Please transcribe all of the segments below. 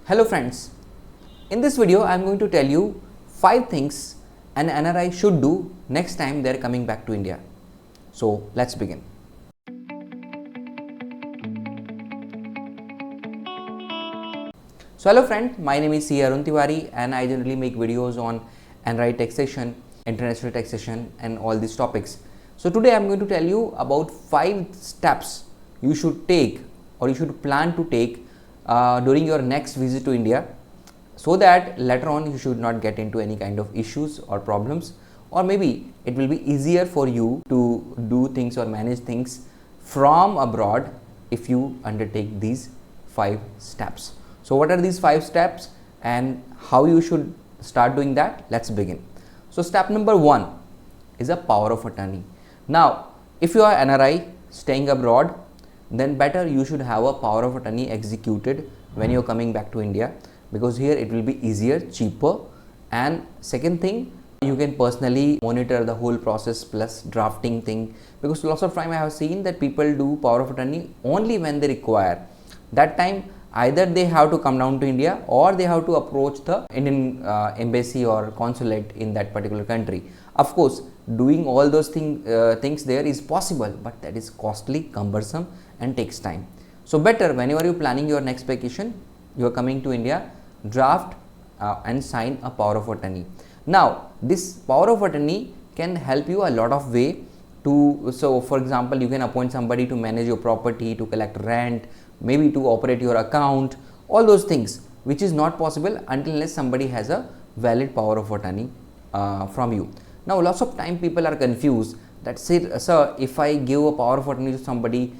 Hello friends, in this video I am going to tell you 5 things an NRI should do next time they are coming back to India. So let's begin. So hello friend, my name is C. Arun Tiwari and I generally make videos on NRI taxation, international taxation and all these topics. So today I am going to tell you about 5 steps you should take or you should plan to take during your next visit to India, so that later on you should not get into any kind of issues or problems, or maybe it will be easier for you to do things or manage things from abroad if you undertake these 5 steps. So what are these 5 steps and how you should start doing that? Let's begin. So step number 1 is a power of attorney. Now if you are NRI staying abroad, then better you should have a power of attorney executed when you are coming back to India, because here it will be easier, cheaper, and second thing, you can personally monitor the whole process plus drafting thing, because lots of time I have seen that people do power of attorney only when they require. That time either they have to come down to India or they have to approach the Indian embassy or consulate in that particular country. Of course, doing all those things there is possible, but that is costly, cumbersome and takes time. So better whenever you are planning your next vacation, you are coming to India, draft and sign a power of attorney. Now this power of attorney can help you a lot of way to, so for example, you can appoint somebody to manage your property, to collect rent, maybe to operate your account, all those things, which is not possible unless somebody has a valid power of attorney from you. Now lots of time people are confused that say, sir, if I give a power of attorney to somebody,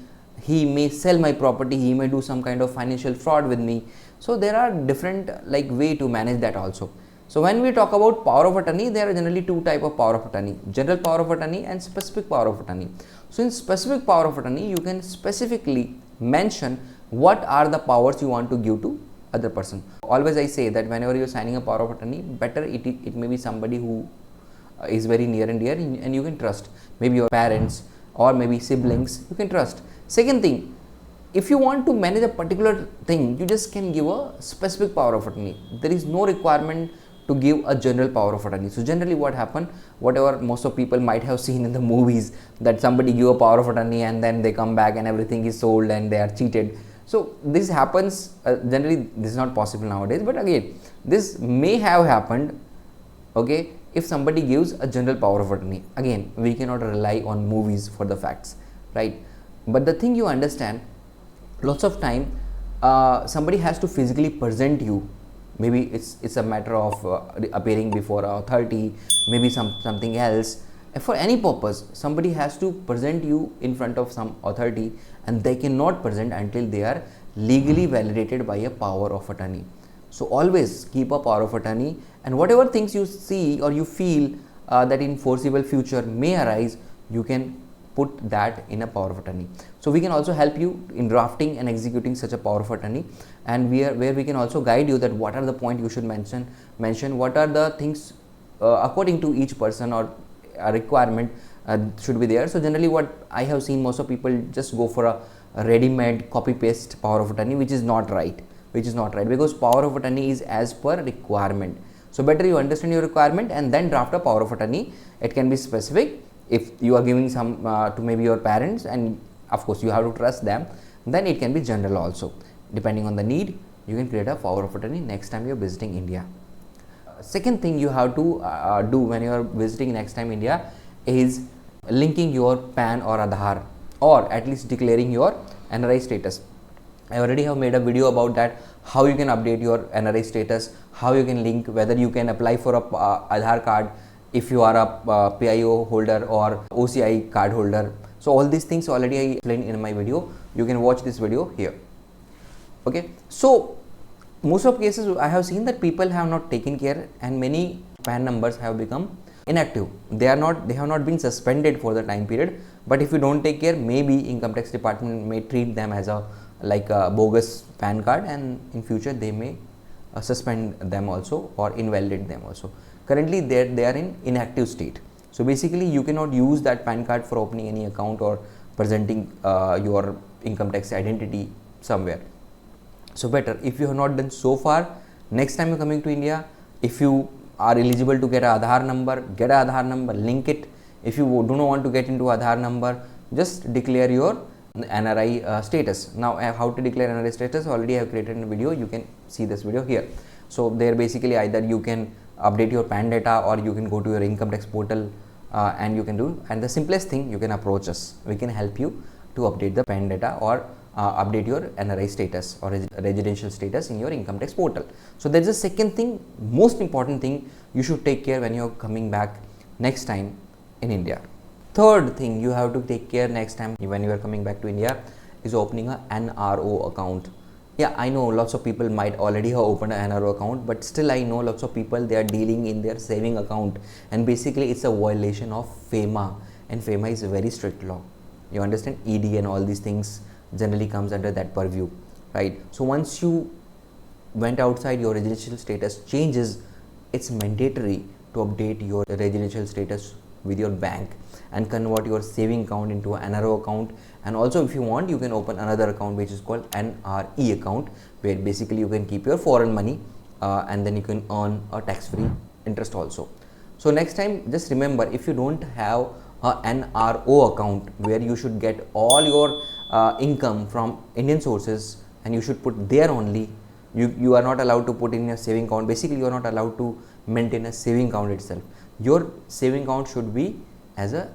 he may sell my property, he may do some kind of financial fraud with me. So there are different way to manage that also. So when we talk about power of attorney, there are generally 2 type of power of attorney: general power of attorney and specific power of attorney. So in specific power of attorney, you can specifically mention what are the powers you want to give to other person. Always I say that whenever you are signing a power of attorney, better it may be somebody who is very near and dear and you can trust, maybe your parents or maybe siblings, you can trust. Second thing, if you want to manage a particular thing, you just can give a specific power of attorney. There is no requirement to give a general power of attorney. So generally what happen, whatever most of people might have seen in the movies, that somebody give a power of attorney and then they come back and everything is sold and they are cheated. So this happens, generally this is not possible nowadays, but again this may have happened, okay, if somebody gives a general power of attorney. Again, we cannot rely on movies for the facts, right? But the thing you understand, lots of time somebody has to physically present you. Maybe it's a matter of appearing before an authority, maybe something else. For any purpose, somebody has to present you in front of some authority, and they cannot present until they are legally validated by a power of attorney. So always keep a power of attorney, and whatever things you see or you feel that in foreseeable future may arise, you can put that in a power of attorney. So we can also help you in drafting and executing such a power of attorney, and where we can also guide you that what are the point you should mention, what are the things according to each person or a requirement should be there. So generally what I have seen, most of people just go for a ready-made copy paste power of attorney, which is not right, because power of attorney is as per requirement. So better you understand your requirement and then draft a power of attorney. It can be specific. If you are giving some to maybe your parents, and of course you have to trust them, then it can be general also. Depending on the need, you can create a power of attorney next time you are visiting India. Second thing you have to do when you are visiting next time India is linking your PAN or Aadhar, or at least declaring your NRI status. I already have made a video about that, how you can update your NRI status, how you can link, whether you can apply for a Aadhar card if you are a PIO holder or OCI card holder. So all these things already I explained in my video. You can watch this video here. Okay, so most of cases I have seen that people have not taken care, and many PAN numbers have become inactive. They have not been suspended for the time period, but if you don't take care, maybe income tax department may treat them as a bogus PAN card, and in future they may suspend them also or invalidate them also. Currently they are in inactive state. So basically you cannot use that PAN card for opening any account or presenting your income tax identity somewhere. So better, if you have not done so far, next time you're coming to India, if you are eligible to get an Aadhar number, get an Aadhar number, link it. If you do not want to get into Aadhar number, just declare your NRI status. Now how to declare NRI status, already I have created a video, you can see this video here. So there basically either you can update your PAN data or you can go to your income tax portal and you can do, and the simplest thing, you can approach us. We can help you to update the PAN data or update your NRI status or residential status in your income tax portal. So there is a second thing, most important thing you should take care when you are coming back next time in India. Third thing you have to take care next time when you are coming back to India is opening a NRO account. Yeah, I know lots of people might already have opened an NRO account, but still I know lots of people, they are dealing in their saving account, and basically it's a violation of FEMA, and FEMA is a very strict law. You understand, ED and all these things generally comes under that purview, right? So once you went outside, your residential status changes, it's mandatory to update your residential status with your bank and convert your saving account into an NRO account. And also if you want, you can open another account which is called NRE account, where basically you can keep your foreign money and then you can earn a tax-free interest also. So next time, just remember, if you don't have an NRO account where you should get all your income from Indian sources and you should put there only, you are not allowed to put in a saving account. Basically you are not allowed to maintain a saving account itself. Your saving account should be as a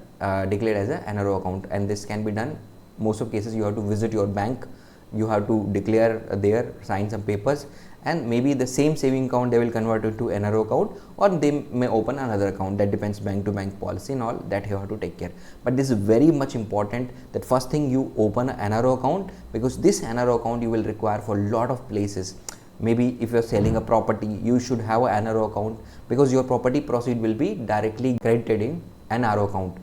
declared as a NRO account, and this can be done. Most of cases you have to visit your bank, you have to declare there, sign some papers, and maybe the same saving account they will convert it to NRO account, or they may open another account. That depends bank to bank policy and all that you have to take care. But this is very much important that first thing you open an NRO account, because this NRO account you will require for a lot of places. Maybe if you are selling a property, you should have an NRO account, because your property proceed will be directly credited in NRO account.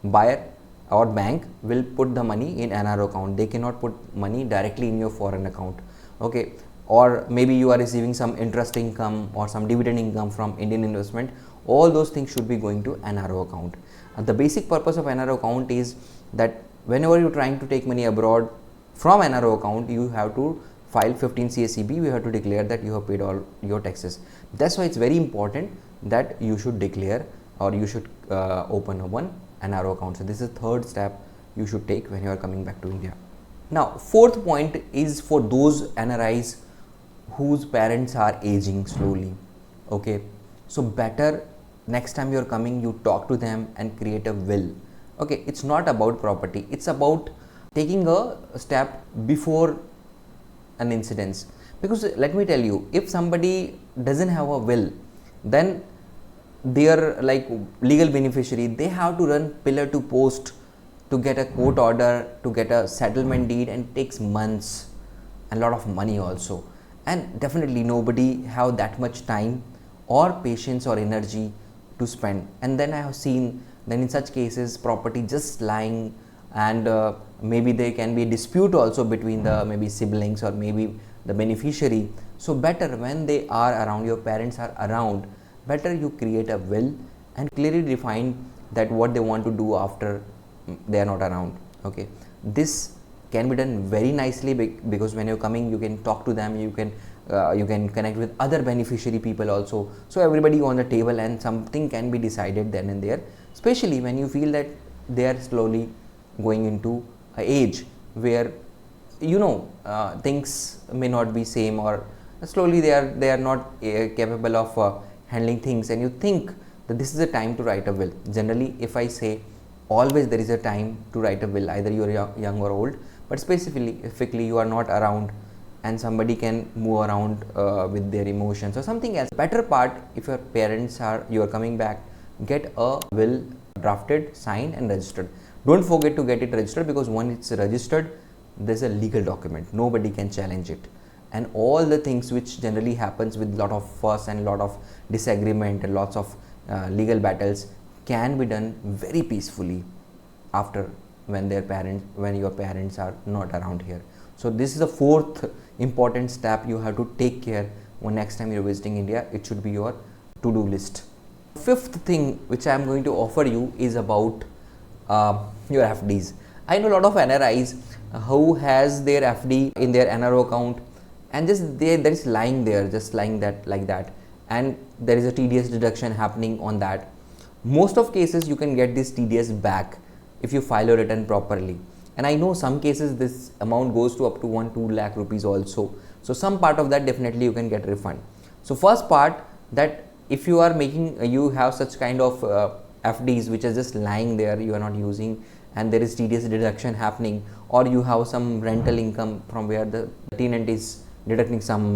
Buyer or bank will put the money in NRO account. They cannot put money directly in your foreign account. Okay. Or maybe you are receiving some interest income or some dividend income from Indian investment. All those things should be going to NRO account. And the basic purpose of NRO account is that whenever you're trying to take money abroad from NRO account, you have to file 15 CSEB. You have to declare that you have paid all your taxes. That's why it's very important that you should declare or you should open one NRO account. So this is the third step you should take when you are coming back to India. Now, fourth point is for those NRIs whose parents are aging slowly. Okay, so better next time you're coming, you talk to them and create a will. Okay, it's not about property, it's about taking a step before an incident. Because let me tell you, if somebody doesn't have a will, then their like legal beneficiary, they have to run pillar to post to get a court order, to get a settlement deed, and it takes months and a lot of money also. And definitely nobody have that much time or patience or energy to spend. And then I have seen then in such cases property just lying, and maybe there can be a dispute also between the maybe siblings or maybe the beneficiary. So better when they are around, your parents are around, better you create a will and clearly define that what they want to do after they are not around. Okay, this can be done very nicely because when you're coming, you can talk to them, you can connect with other beneficiary people also. So everybody on the table and something can be decided then and there, especially when you feel that they are slowly going into an age where things may not be same, or slowly they are not capable of handling things, and you think that this is a time to write a will. Generally, if I say always there is a time to write a will, either you are young or old, but specifically you are not around and somebody can move around with their emotions or something else. Better part, if your parents are, you are coming back, get a will drafted, signed and registered. Don't forget to get it registered, because when it's registered, there's a legal document, nobody can challenge it. And all the things which generally happens with lot of fuss and lot of disagreement and lots of legal battles can be done very peacefully after when your parents are not around here. So this is the fourth important step you have to take care when next time you're visiting India. It should be your to-do list. Fifth thing which I am going to offer you is about your FDs. I know a lot of NRIs who has their FD in their NRO account, and just that is lying there, just lying that like that, and there is a TDS deduction happening on that. Most of cases you can get this TDS back if you file a return properly, and I know some cases this amount goes to up to 1-2 lakh rupees also. So some part of that definitely you can get refund. So first part, that if you are making you have such kind of FDs which are just lying there, you are not using, and there is TDS deduction happening, or you have some rental income from where the tenant is deducting some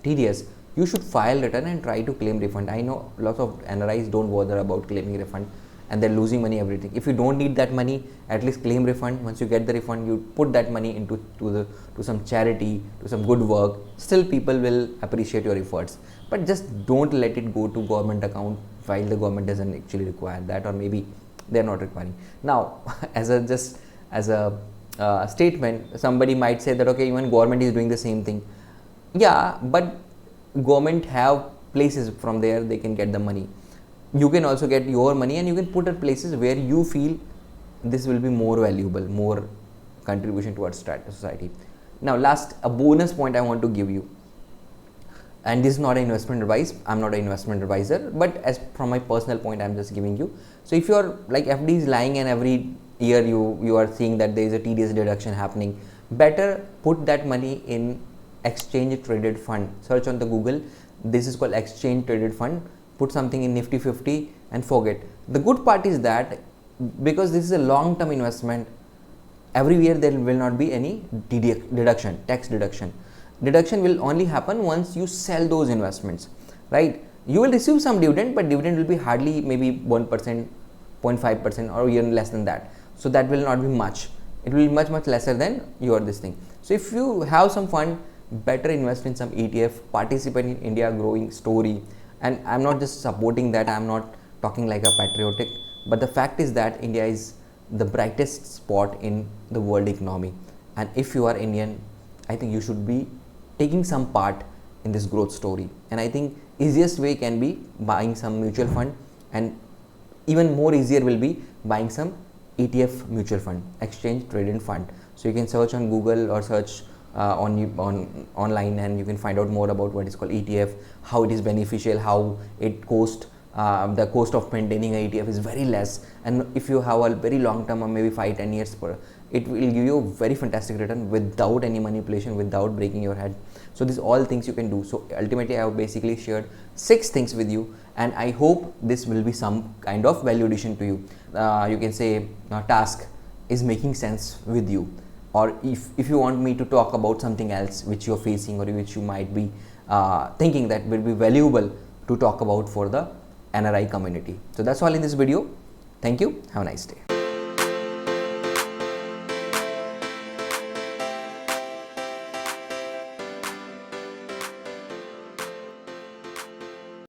TDS, you should file return and try to claim refund. I know lots of NRIs don't bother about claiming refund, and they're losing money everything. If you don't need that money, at least claim refund. Once you get the refund, you put that money into to some charity, to some good work. Still people will appreciate your efforts, but just don't let it go to government account while the government doesn't actually require that, or maybe they're not requiring. Now as a statement, somebody might say that okay, even government is doing the same thing. Yeah, but government have places from there they can get the money. You can also get your money and you can put at places where you feel this will be more valuable, more contribution towards society. Now last, a bonus point I want to give you, and this is not an investment advice, I'm not an investment advisor, but as from my personal point I'm just giving you. So if you're like FD is lying and every year you are seeing that there is a TDS deduction happening, better put that money in exchange traded fund. Search on the Google, this is called exchange traded fund. Put something in Nifty 50 and forget. The good part is that because this is a long term investment, every year there will not be any deduction, tax deduction. Deduction will only happen once you sell those investments, right? You will receive some dividend, but dividend will be hardly maybe 1%, 0.5%, or even less than that. So that will not be much. It will be much lesser than your this thing. So if you have some fund, better invest in some ETF, participate in India growing story. And I'm not just supporting that, I'm not talking like a patriotic, but the fact is that India is the brightest spot in the world economy, and if you are Indian, I think you should be taking some part in this growth story. And I think easiest way can be buying some mutual fund, and even more easier will be buying some ETF mutual fund, exchange traded fund. So you can search on Google or search online, and you can find out more about what is called ETF, how it is beneficial, how it cost, the cost of maintaining a ETF is very less, and if you have a very long term or maybe 5-10 years per, it will give you a very fantastic return without any manipulation, without breaking your head. So these all things you can do. So ultimately I have basically shared 6 things with you, and I hope this will be some kind of value addition to you. You can say task is making sense with you, or if you want me to talk about something else which you're facing or which you might be thinking that will be valuable to talk about for the NRI community. So that's all in this video. Thank you. Have a nice day.